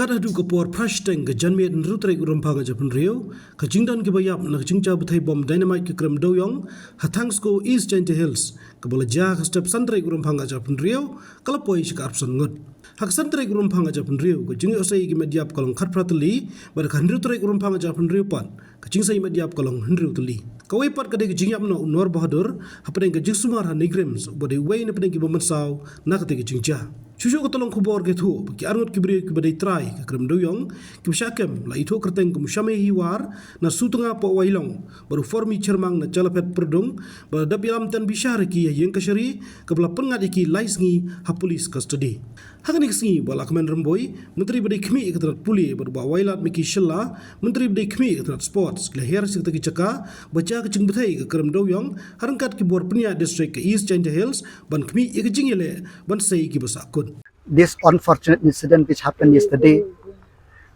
Kada du kapor prashteng ke janmiat nrutrek rumpang aja penriu, ke jingdan ke bayap nak jingca betai bom dynamite ke Krem doyong, hatangsko East Giant Hills, ke balaja ke step santrek rumpang aja penriu, kalapoi shikar psan Ngut. Hak santrek rumpang aja penriu, ke jingi osai ke Metïap kolong khat Tylli, bar ke Hynriew trek rumpang aja penriu pan, ke jingsai Metïap kolong Hynriew Tylli. Kawai pat kadai ke jingyap na unor bahadur, hapadeng ke jing Sumar NEIGRIHMS, bodai wei na padeng ke bomansau, nak kadai ke jingja. Shushu ke tolong kubor ke tu, ki arngut kibri ke badai try ke Krem doyong, ki syakem la itu kerteng ke musyame hiwar na sutunga po wailong, baru formi cermang na jalapet perdung, baru dabilam tan bishar ki yang kasyari, ke bela pengat iki laisngi ha polis custody. Hakan iksingi bala kemen remboi, menteri badai kemi ke terat puli baru bawa wailat miki Shah, menteri badai kemi ke terat sports, lahir si ketaki caka, baca ke ceng betai ke Krem doyong, harangkat ki buat peniak district ke East Giant Hills, ban kemi ke jingile, ban sei ki besakun. This unfortunate incident which happened yesterday.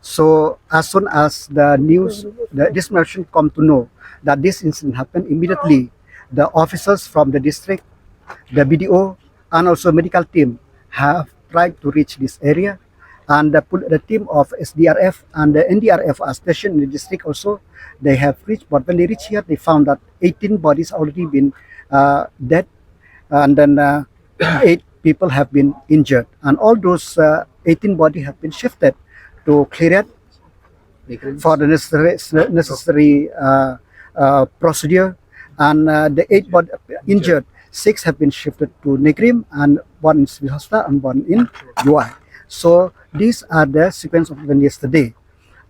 So as soon as the news, this merchant come to know that this incident happened, immediately the officers from the district, the BDO, and also medical team have tried to reach this area, and the team of SDRF and the NDRF are stationed in the district also. They have reached, but when they reach here, they found that 18 bodies already been dead, and then 8 people have been injured, and all those 18 bodies have been shifted to Kyrwoh for the necessary procedure, and the 8 bodies injured, 6 have been shifted to NEIGRIHMS, and 1 in civil hospital and 1 in UI. So these are the sequence of events yesterday,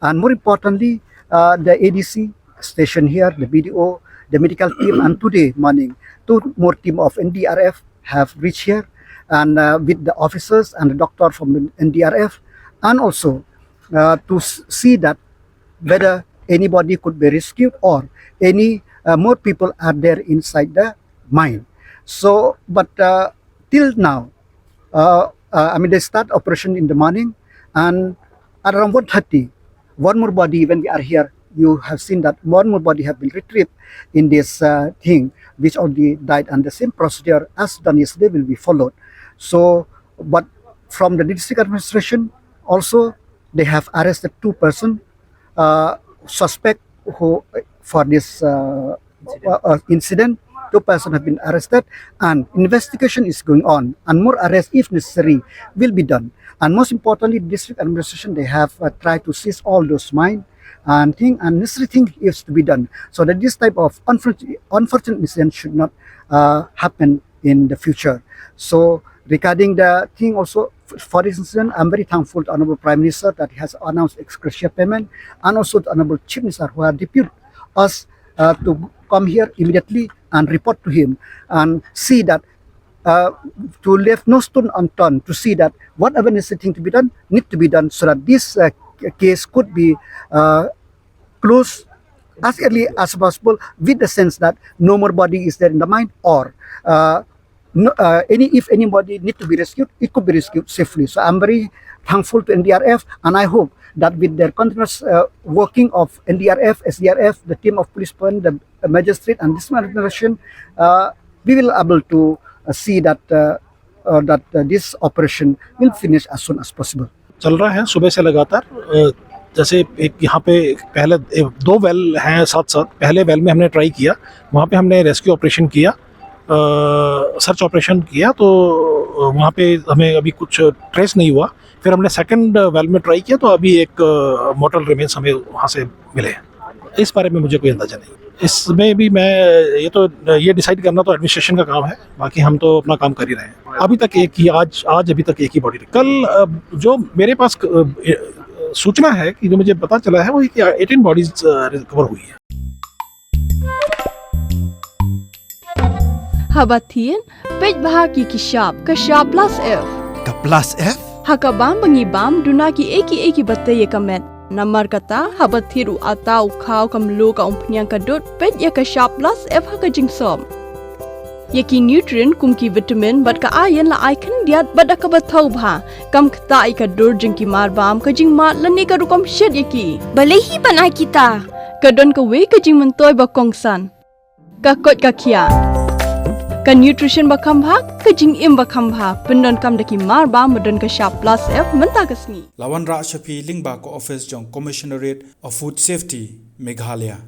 and more importantly, the ADC station here, the BDO, the medical team, and today morning 2 more team of NDRF have reached here, and with the officers and the doctor from NDRF, and also to see that whether anybody could be rescued or any more people are there inside the mine. So, but till now, they start operation in the morning, and at around 1:30, 1 more body, when we are here, you have seen that 1 more body have been retrieved in this thing, which already died, and the same procedure as done yesterday will be followed. So, but from the district administration also, they have arrested 2 persons, suspect who for this incident. 2 persons have been arrested, and investigation is going on, and more arrests, if necessary, will be done. And most importantly, district administration, they have tried to seize all those mines, and necessary thing is to be done, so that this type of unfortunate incident should not happen in the future. So regarding the thing also, for this incident, I'm very thankful to Honorable Prime Minister that he has announced ex gratia payment, and also to Honorable Chief Minister who have deputed us to come here immediately and report to him, and see that to leave no stone unturned, to see that whatever necessary thing to be done need to be done, so that this case could be closed as early as possible, with the sense that no more body is there in the mine, or if anybody need to be rescued, it could be rescued safely. So I'm very thankful to NDRF, and I hope that with their continuous working of NDRF, SDRF, the team of police, the magistrate, and this administration, we will able to see that this operation will finish as soon as possible. चल रहा है सुबह से लगातार। जैसे एक यहाँ पे पहले 2 वेल हैं साथ साथ। पहले वेल में हमने ट्राई किया, वहाँ पे हमने रेस्क्यू ऑपरेशन किया, सर्च ऑपरेशन किया, तो वहाँ पे हमें अभी कुछ ट्रेस नहीं हुआ। फिर हमने सेकंड वेल में ट्राई किया, तो अभी एक मोर्टल रिमेन्स हमें वहाँ से मिले। इस बारे में मुझे कोई अंदाजा नहीं। इसमें भी मैं ये डिसाइड करना तो एडमिनिस्ट्रेशन का काम है, बाकी हम तो अपना काम कर ही रहे हैं। अभी तक एक ही आज अभी तक एक ही बॉडी। कल जो मेरे पास सूचना है कि जो मुझे पता चला है वो कि 18 बॉडीज रिकवर हुई है। Habatin, pej bahagi kishap plus F. Ka plus F? Hakabam bangibam dunaki eki batay kamet. Namar kata habathiru atau kau kamlu ka umpnyang kadut pej ya kishap plus F haka jingsom. Yaki nutrient kumki vitamin bat ka ayan la icon diat bada ka batau bha. Kam kata ika dur jingki marbam ka jing mat lani ka rukam shed yaki. Balehi panai kita. Kadon ka we ka jing mentoy bakongsan. Ka kot ka kia. Ka nutrition bakam bha ka jing im bakam bha pendon kam daki mar ba modon ka sharp plus F menta kasni. Lawan Ra Shafi Lingba ko office jong Commissionerate of Food Safety Meghalaya.